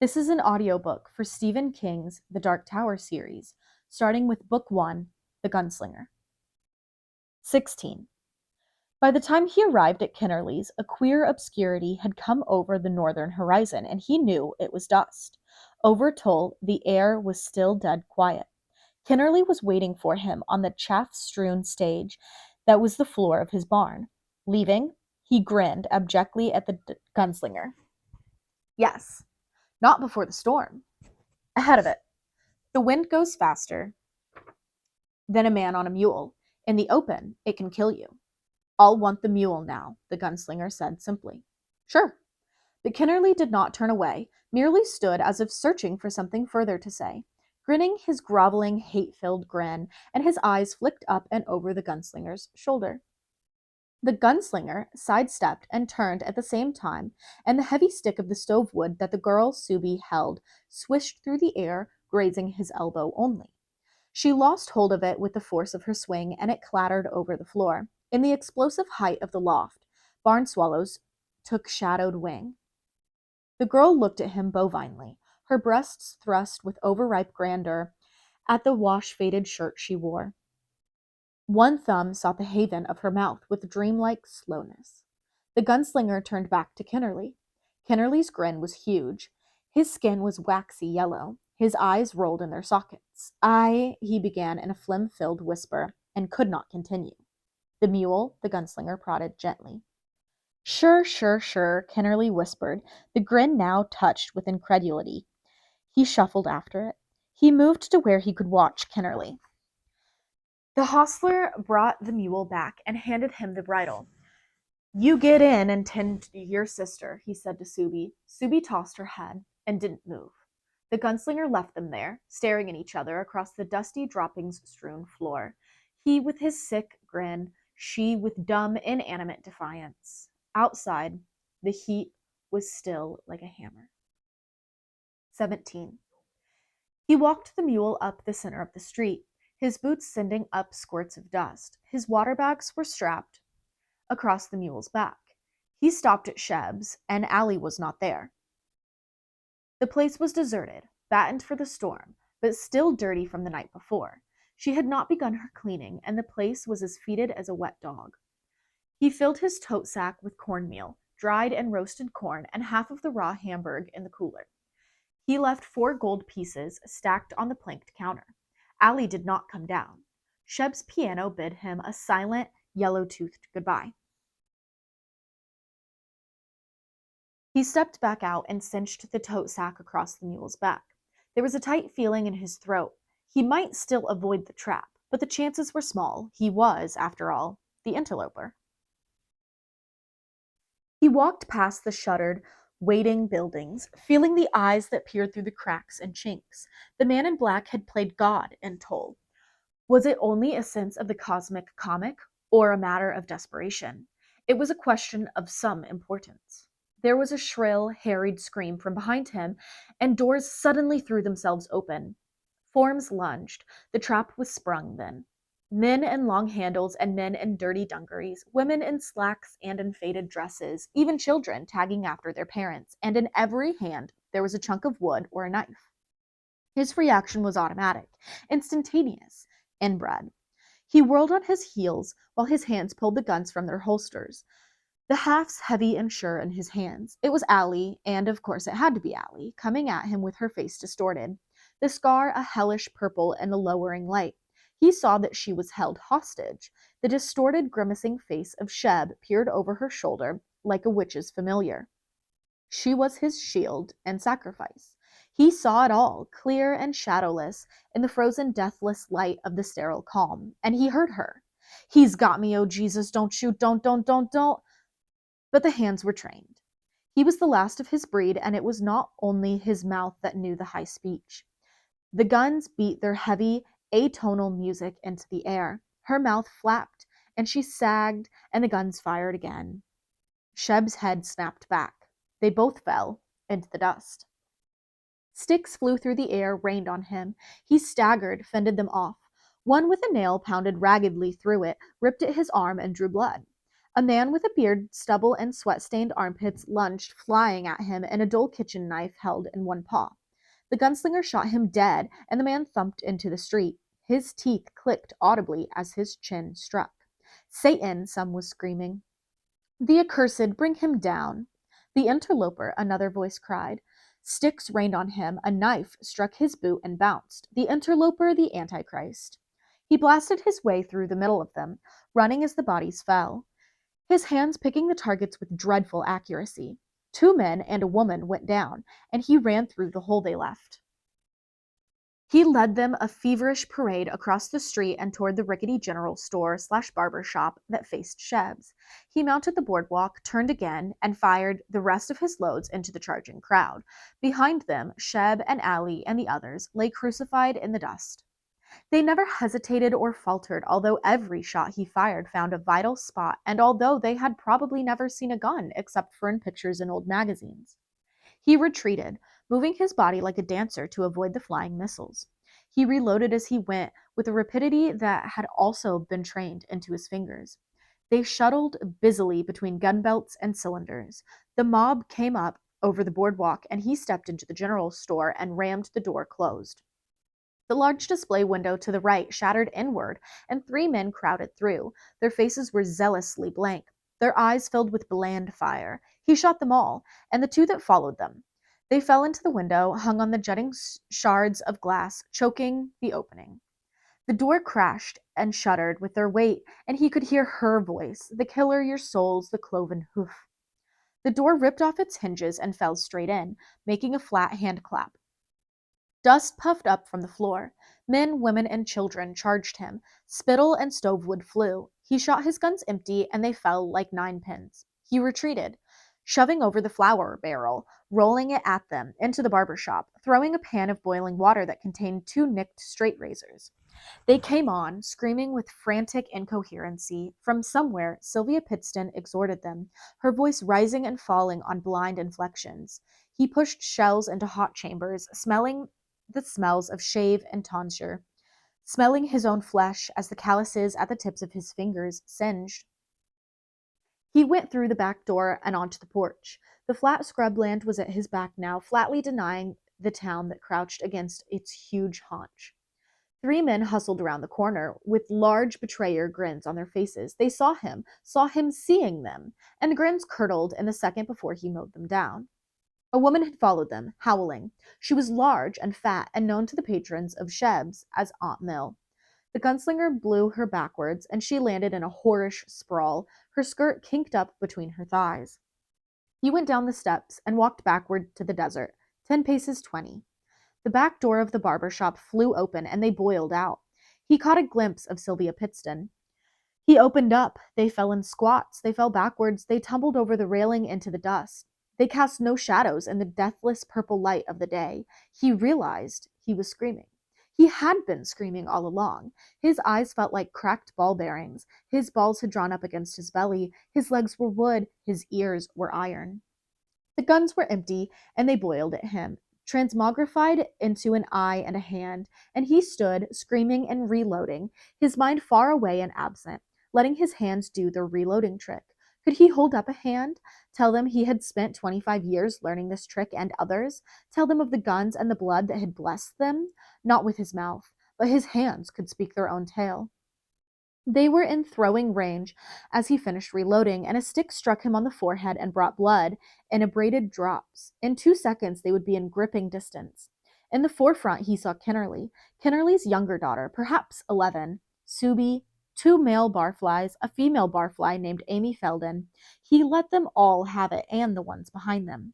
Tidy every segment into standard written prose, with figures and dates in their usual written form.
This is an audiobook for Stephen King's The Dark Tower series, starting with Book 1, The Gunslinger. 16. By the time he arrived at Kennerly's, a queer obscurity had come over the northern horizon, and he knew it was dust. Over Tull, the air was still dead quiet. Kennerly was waiting for him on the chaff-strewn stage that was the floor of his barn. Leaving, he grinned abjectly at the gunslinger. Yes, not before the storm. Ahead of it. The wind goes faster than a man on a mule. In the open, it can kill you. I'll want the mule now, the gunslinger said simply. Sure. But Kennerly did not turn away, merely stood as if searching for something further to say, grinning his groveling, hate-filled grin, and his eyes flicked up and over the gunslinger's shoulder. The gunslinger sidestepped and turned at the same time, and the heavy stick of the stove wood that the girl Subi held swished through the air, grazing his elbow only. She lost hold of it with the force of her swing, and it clattered over the floor. In the explosive height of the loft, barn swallows took shadowed wing. The girl looked at him bovinely, her breasts thrust with overripe grandeur at the wash-faded shirt she wore. One thumb sought the haven of her mouth with dreamlike slowness. The gunslinger turned back to Kennerly. Kennerly's grin was huge. His skin was waxy yellow. His eyes rolled in their sockets. He began in a phlegm-filled whisper, and could not continue. The mule, the gunslinger prodded gently. Sure, Kennerly whispered, the grin now touched with incredulity. He shuffled after it. He moved to where he could watch Kennerly. The hostler brought the mule back and handed him the bridle. You get in and tend to your sister, he said to Subi. Subi tossed her head and didn't move. The gunslinger left them there, staring at each other across the dusty droppings-strewn floor. He with his sick grin, she with dumb, inanimate defiance. Outside, the heat was still like a hammer. 17. He walked the mule up the center of the street, his boots sending up squirts of dust. His water bags were strapped across the mule's back. He stopped at Sheb's, and Allie was not there. The place was deserted, battened for the storm, but still dirty from the night before. She had not begun her cleaning, and the place was as fetid as a wet dog. He filled his tote sack with cornmeal, dried and roasted corn, and half of the raw hamburg in the cooler. He left 4 gold pieces stacked on the planked counter. Allie did not come down. Sheb's piano bid him a silent, yellow-toothed goodbye. He stepped back out and cinched the tote sack across the mule's back. There was a tight feeling in his throat. He might still avoid the trap, but the chances were small. He was, after all, the interloper. He walked past the shuttered, waiting buildings, feeling the eyes that peered through the cracks and chinks. The man in black had played God in Tull. Was it only a sense of the cosmic comic, or a matter of desperation? It was a question of some importance. There was a shrill, harried scream from behind him, and doors suddenly threw themselves open. Forms lunged. The trap was sprung then. Men in long handles and men in dirty dungarees, women in slacks and in faded dresses, even children tagging after their parents, and in every hand there was a chunk of wood or a knife. His reaction was automatic, instantaneous, inbred. He whirled on his heels while his hands pulled the guns from their holsters. The hafts heavy and sure in his hands. It was Allie, and of course it had to be Allie, coming at him with her face distorted, the scar a hellish purple in the lowering light. He saw that she was held hostage. The distorted, grimacing face of Sheb peered over her shoulder like a witch's familiar. She was his shield and sacrifice. He saw it all, clear and shadowless, in the frozen, deathless light of the sterile calm, and he heard her. He's got me, oh Jesus, don't shoot, don't. But the hands were trained. He was the last of his breed, and it was not only his mouth that knew the high speech. The guns beat their heavy, atonal music into the air. Her mouth flapped, and she sagged, and the guns fired again. Sheb's head snapped back. They both fell into the dust. Sticks flew through the air, rained on him. He staggered, fended them off. One with a nail pounded raggedly through it, ripped at his arm, and drew blood. A man with a beard, stubble, and sweat-stained armpits lunged, flying at him, and a dull kitchen knife held in one paw. The gunslinger shot him dead, and the man thumped into the street. His teeth clicked audibly as his chin struck. Satan, some was screaming. The accursed, bring him down. The interloper, another voice cried. Sticks rained on him, a knife struck his boot and bounced. The interloper, the Antichrist. He blasted his way through the middle of them, running as the bodies fell, his hands picking the targets with dreadful accuracy. 2 men and a woman went down, and he ran through the hole they left. He led them a feverish parade across the street and toward the rickety general store/barber shop that faced Sheb's. He mounted the boardwalk, turned again, and fired the rest of his loads into the charging crowd. Behind them, Sheb and Ali and the others lay crucified in the dust. They never hesitated or faltered, although every shot he fired found a vital spot, and although they had probably never seen a gun except for in pictures in old magazines. He retreated, moving his body like a dancer to avoid the flying missiles. He reloaded as he went with a rapidity that had also been trained into his fingers. They shuttled busily between gun belts and cylinders. The mob came up over the boardwalk, and he stepped into the general store and rammed the door closed. The large display window to the right shattered inward, and 3 men crowded through. Their faces were zealously blank, their eyes filled with bland fire. He shot them all, and the 2 that followed them. They fell into the window, hung on the jutting shards of glass, choking the opening. The door crashed and shuddered with their weight, and he could hear her voice, the killer your souls, the cloven hoof. The door ripped off its hinges and fell straight in, making a flat hand clap. Dust puffed up from the floor. Men, women, and children charged him. Spittle and stovewood flew. He shot his guns empty, and they fell like 9 pins. He retreated, shoving over the flour barrel, rolling it at them, into the barber shop, throwing a pan of boiling water that contained 2 nicked straight razors. They came on, screaming with frantic incoherency. From somewhere, Sylvia Pittston exhorted them, her voice rising and falling on blind inflections. He pushed shells into hot chambers, smelling the smells of shave and tonsure, smelling his own flesh as the calluses at the tips of his fingers singed. He went through the back door and onto the porch. The flat scrubland was at his back now, flatly denying the town that crouched against its huge haunch. 3 men hustled around the corner with large betrayer grins on their faces. They saw him seeing them, and the grins curdled in the second before he mowed them down. A woman had followed them, howling. She was large and fat and known to the patrons of Sheb's as Aunt Mill. The gunslinger blew her backwards, and she landed in a whorish sprawl, her skirt kinked up between her thighs. He went down the steps and walked backward to the desert, 10 paces 20. The back door of the barber shop flew open, and they boiled out. He caught a glimpse of Sylvia Pittston. He opened up. They fell in squats. They fell backwards. They tumbled over the railing into the dust. They cast no shadows in the deathless purple light of the day. He realized he was screaming. He had been screaming all along. His eyes felt like cracked ball bearings. His balls had drawn up against his belly. His legs were wood. His ears were iron. The guns were empty, and they boiled at him, transmogrified into an eye and a hand, and he stood, screaming and reloading, his mind far away and absent, letting his hands do their reloading trick. Could he hold up a hand? Tell them he had spent 25 years learning this trick and others? Tell them of the guns and the blood that had blessed them? Not with his mouth, but his hands could speak their own tale. They were in throwing range as he finished reloading, and a stick struck him on the forehead and brought blood in abraded drops. In 2 seconds, they would be in gripping distance. In the forefront, he saw Kennerly's younger daughter, perhaps 11, Subi, 2 male barflies, a female barfly named Amy Felden. He let them all have it, and the ones behind them.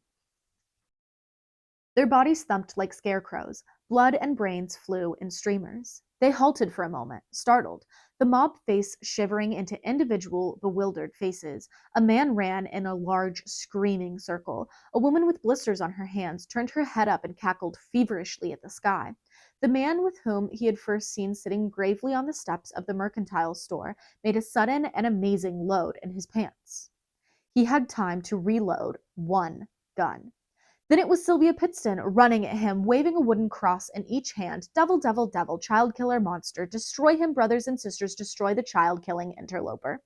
Their bodies thumped like scarecrows. Blood and brains flew in streamers. They halted for a moment, startled, the mob face shivering into individual, bewildered faces. A man ran in a large, screaming circle. A woman with blisters on her hands turned her head up and cackled feverishly at the sky. The man with whom he had first seen sitting gravely on the steps of the mercantile store made a sudden and amazing load in his pants. He had time to reload 1 gun. Then it was Sylvia Pittston running at him, waving a wooden cross in each hand. Devil, devil, devil, child killer monster. Destroy him, brothers and sisters, destroy the child-killing interloper.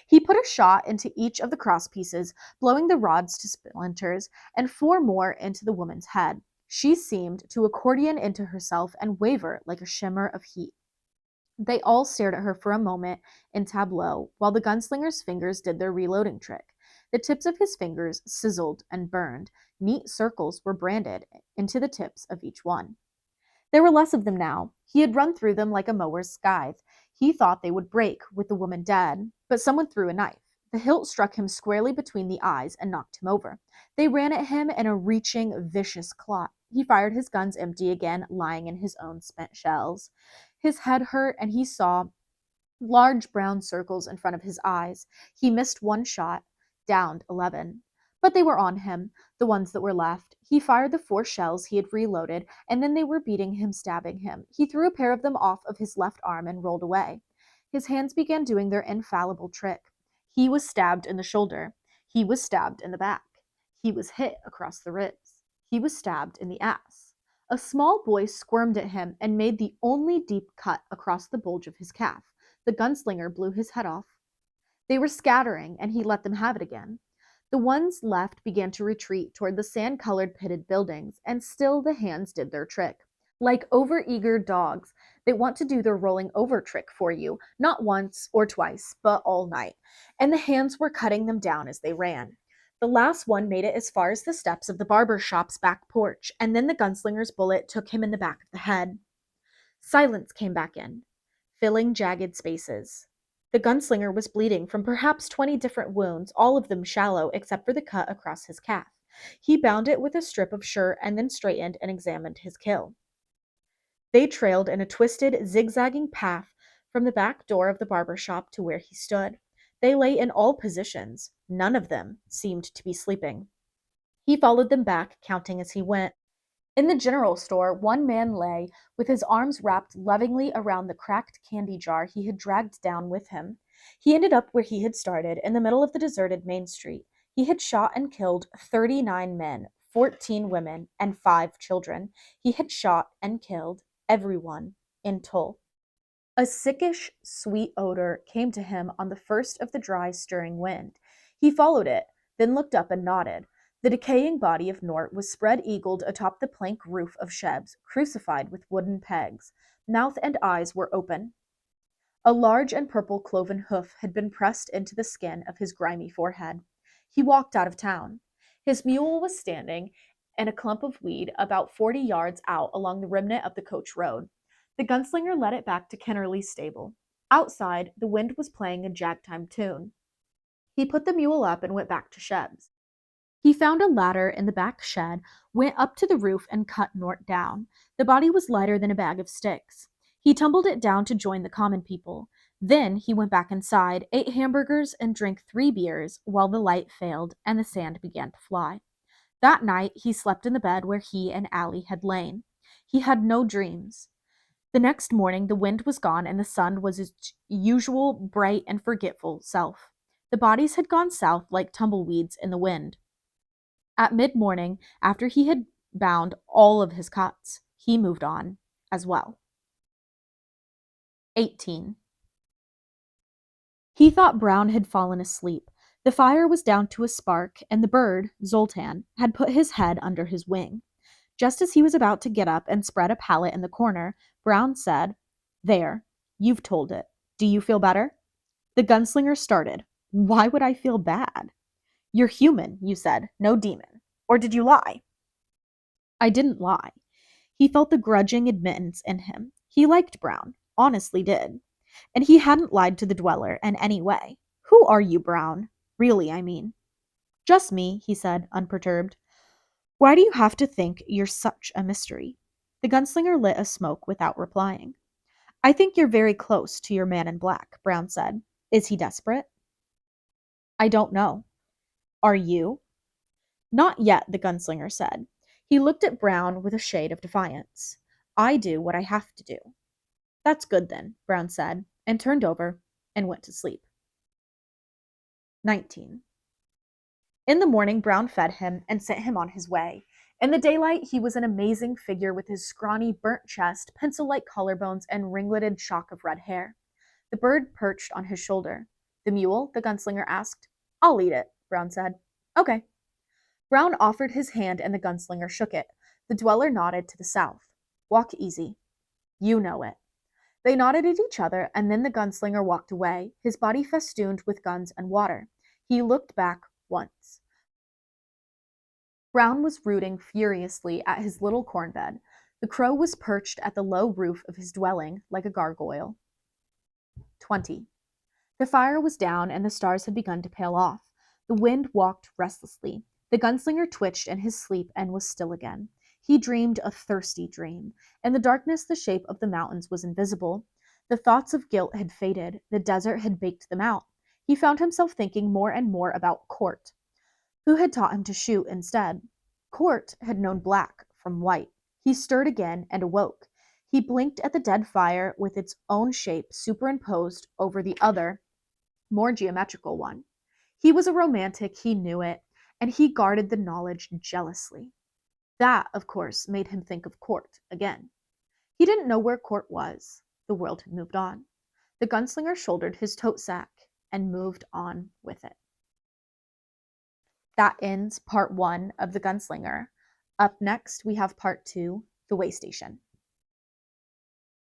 He put a shot into each of the crosspieces, blowing the rods to splinters, and 4 more into the woman's head. She seemed to accordion into herself and waver like a shimmer of heat. They all stared at her for a moment in tableau while the gunslinger's fingers did their reloading trick. The tips of his fingers sizzled and burned. Neat circles were branded into the tips of each one. There were less of them now. He had run through them like a mower's scythe. He thought they would break with the woman dead, but someone threw a knife. The hilt struck him squarely between the eyes and knocked him over. They ran at him in a reaching, vicious clot. He fired his guns empty again, lying in his own spent shells. His head hurt, and he saw large brown circles in front of his eyes. He missed one shot, downed 11. But they were on him, the ones that were left. He fired the 4 shells he had reloaded, and then they were beating him, stabbing him. He threw a pair of them off of his left arm and rolled away. His hands began doing their infallible trick. He was stabbed in the shoulder. He was stabbed in the back. He was hit across the ribs. He was stabbed in the ass. A small boy squirmed at him and made the only deep cut across the bulge of his calf. The gunslinger blew his head off. They were scattering, and he let them have it again. The ones left began to retreat toward the sand-colored pitted buildings, and still the hands did their trick. Like over-eager dogs, they want to do their rolling over trick for you, not once or twice, but all night. And the hands were cutting them down as they ran. The last one made it as far as the steps of the barber shop's back porch, and then the gunslinger's bullet took him in the back of the head. Silence came back in, filling jagged spaces. The gunslinger was bleeding from perhaps 20 different wounds, all of them shallow except for the cut across his calf. He bound it with a strip of shirt and then straightened and examined his kill. They trailed in a twisted, zigzagging path from the back door of the barber shop to where he stood. They lay in all positions. None of them seemed to be sleeping. He followed them back, counting as he went. In the general store, one man lay with his arms wrapped lovingly around the cracked candy jar he had dragged down with him. He ended up where he had started, in the middle of the deserted main street. He had shot and killed 39 men, 14 women, and 5 children. He had shot and killed everyone in Tull. A sickish, sweet odor came to him on the first of the dry, stirring wind. He followed it, then looked up and nodded. The decaying body of Nort was spread-eagled atop the plank roof of Sheb's, crucified with wooden pegs. Mouth and eyes were open. A large and purple cloven hoof had been pressed into the skin of his grimy forehead. He walked out of town. His mule was standing in a clump of weed about 40 yards out along the remnant of the coach road. The gunslinger led it back to Kennerly's stable. Outside, the wind was playing a jagtime tune. He put the mule up and went back to Sheb's. He found a ladder in the back shed, went up to the roof, and cut Nort down. The body was lighter than a bag of sticks. He tumbled it down to join the common people. Then he went back inside, ate hamburgers, and drank 3 beers while the light failed and the sand began to fly. That night, he slept in the bed where he and Allie had lain. He had no dreams. The next morning, the wind was gone and the sun was its usual bright and forgetful self. The bodies had gone south like tumbleweeds in the wind. At mid-morning, after he had bound all of his cuts, he moved on as well. 18. He thought Brown had fallen asleep. The fire was down to a spark, and the bird, Zoltan, had put his head under his wing. Just as he was about to get up and spread a pallet in the corner, Brown said, "There, you've told it. Do you feel better?" The gunslinger started. "Why would I feel bad?" "You're human," you said, "no demon. Or did you lie?" I didn't lie. He felt the grudging admittance in him. He liked Brown, honestly did. And he hadn't lied to the dweller in any way. "Who are you, Brown? Really, I mean." "Just me," he said, unperturbed. "Why do you have to think you're such a mystery?" The gunslinger lit a smoke without replying. "I think you're very close to your man in black," Brown said. "Is he desperate?" "I don't know." "Are you?" "Not yet," the gunslinger said. He looked at Brown with a shade of defiance. "I do what I have to do." "That's good then," Brown said, and turned over and went to sleep. 19. In the morning, Brown fed him and sent him on his way. In the daylight, he was an amazing figure with his scrawny, burnt chest, pencil-like collarbones, and ringleted shock of red hair. The bird perched on his shoulder. The mule? The gunslinger asked. I'll eat it, Brown said. Okay. Brown offered his hand and the gunslinger shook it. The dweller nodded to the south. Walk easy. You know it. They nodded at each other, and then the gunslinger walked away, his body festooned with guns and water. He looked back once. Brown was rooting furiously at his little corn bed. The crow was perched at the low roof of his dwelling like a gargoyle. 20. The fire was down, and the stars had begun to pale off. The wind walked restlessly. The gunslinger twitched in his sleep and was still again. He dreamed a thirsty dream. In the darkness, the shape of the mountains was invisible. The thoughts of guilt had faded. The desert had baked them out. He found himself thinking more and more about Court, who had taught him to shoot instead. Court had known black from white. He stirred again and awoke. He blinked at the dead fire with its own shape superimposed over the other, more geometrical one. He was a romantic, he knew it, and he guarded the knowledge jealously. That, of course, made him think of Court again. He didn't know where Court was. The world had moved on. The gunslinger shouldered his tote sack and moved on with it. That ends part 1 of The Gunslinger. Up next, we have part 2, The Way Station.